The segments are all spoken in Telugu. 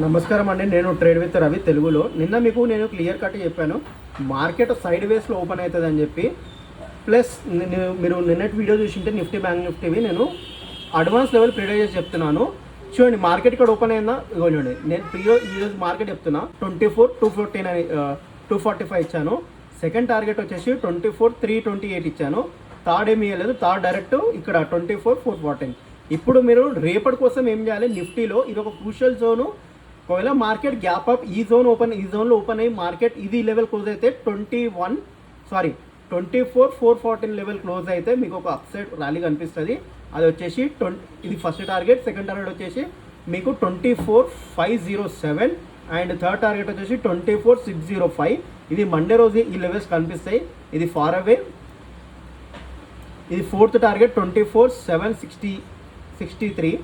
నమస్కారం అండి, నేను ట్రేడ్ విత్ రవి తెలుగులో. నిన్న మీకు నేను క్లియర్ కట్ చెప్పాను మార్కెట్ సైడ్ వేస్లో ఓపెన్ అవుతుంది అని చెప్పి. ప్లస్ మీరు నిన్నటి వీడియో చూసింటే నిఫ్టీ బ్యాంక్ నిఫ్టీవి నేను అడ్వాన్స్ లెవెల్ ప్రిడిక్ట్ చేసి చెప్తున్నాను. చూడండి మార్కెట్ ఇక్కడ ఓపెన్ అయిందా, ఇగో చూడండి. నేను ఈరోజు మార్కెట్ చెప్తున్నా 24,249 245 ఇచ్చాను. సెకండ్ టార్గెట్ వచ్చేసి 24,328 ఇచ్చాను. థర్డ్ ఏమి ఇవ్వలేదు, థర్డ్ డైరెక్ట్ ఇక్కడ 24,414. ఇప్పుడు మీరు రేపటి కోసం ఏం చేయాలి, నిఫ్టీలో ఇది ఒక క్రూషియల్ జోను. ఒకవేళ మార్కెట్ గ్యాప్ అప్ ఈ జోన్లో ఓపెన్ అయ్యి మార్కెట్ ఇది లెవెల్ క్లోజ్ అయితే 24,414 లెవెల్ క్లోజ్ అయితే మీకు ఒక అప్సైడ్ ర్యాలీ కనిపిస్తుంది. అది వచ్చేసి ఇది ఫస్ట్ టార్గెట్. సెకండ్ టార్గెట్ వచ్చేసి మీకు 24,507 అండ్ థర్డ్ టార్గెట్ వచ్చేసి 24,605. ఇది మండే రోజు ఈ లెవెల్స్ కనిపిస్తాయి. ఇది ఫార్ అవే. ఇది ఫోర్త్ టార్గెట్ 24,763.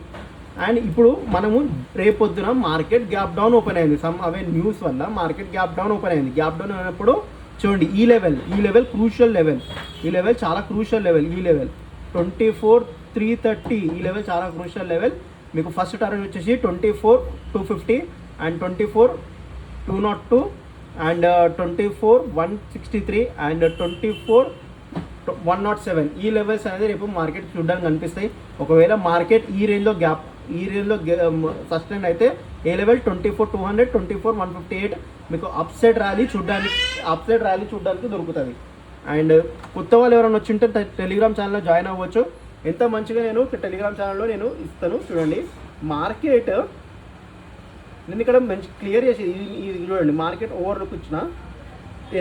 అండ్ ఇప్పుడు మనము రేపొద్దున మార్కెట్ గ్యాప్ డౌన్ ఓపెన్ అయింది. సమ్ అవే న్యూస్ వల్ల మార్కెట్ గ్యాప్ డౌన్ ఓపెన్ అయింది. గ్యాప్ డౌన్ అయినప్పుడు చూడండి ఈ లెవెల్ క్రూషియల్ లెవెల్. ఈ లెవెల్ చాలా క్రూషియల్ లెవెల్. ఈ లెవెల్ 24,330 ఈ లెవెల్ చాలా క్రూషియల్ లెవెల్. మీకు ఫస్ట్ టార్గెట్ వచ్చేసి 24,250 అండ్ 24,202 అండ్ 24,163 అండ్ 24,107 ఈ లెవెల్స్ అనేది రేపు మార్కెట్ చూడడానికి కనిపిస్తాయి. ఒకవేళ మార్కెట్ ఈ రేంజ్లో సస్టైన్ అయితే ఏ లెవెల్ 24,200 24,158 మీకు అప్సైడ్ ర్యాలీ చూడడానికి దొరుకుతుంది. అండ్ కొత్త వాళ్ళు ఎవరైనా వచ్చింటే టెలిగ్రామ్ ఛానల్లో జాయిన్ అవ్వచ్చు. ఎంత మంచిగా నేను టెలిగ్రామ్ ఛానల్లో నేను ఇస్తాను. చూడండి మార్కెట్ నేను ఇక్కడ మంచి క్లియర్ చేసి ఇది చూడండి. మార్కెట్ ఓవర్లుక్ ఇచ్చిన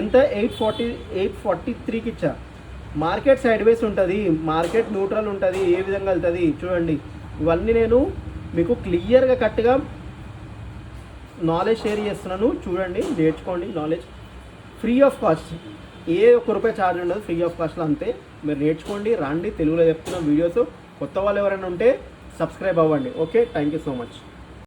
ఎంత 843కి ఇచ్చా. మార్కెట్ సైడ్ వేస్ ఉంటుంది, మార్కెట్ న్యూట్రల్ ఉంటుంది, ఏ విధంగా వెళ్తుంది చూడండి. ఇవన్నీ నేను మీకు క్లియర్గా కరెక్ట్గా నాలెడ్జ్ షేర్ చేస్తున్నాను. చూడండి, నేర్చుకోండి. Knowledge free of cost, A ₹1 charge ఉండదు, ఫ్రీ ఆఫ్ కాస్ట్లో అంతే. మీరు నేర్చుకోండి, రండి. తెలుగులో చెప్తున్న వీడియోస్. కొత్త వాళ్ళు ఎవరైనా ఉంటే సబ్స్క్రైబ్ అవ్వండి. Okay, thank you so much.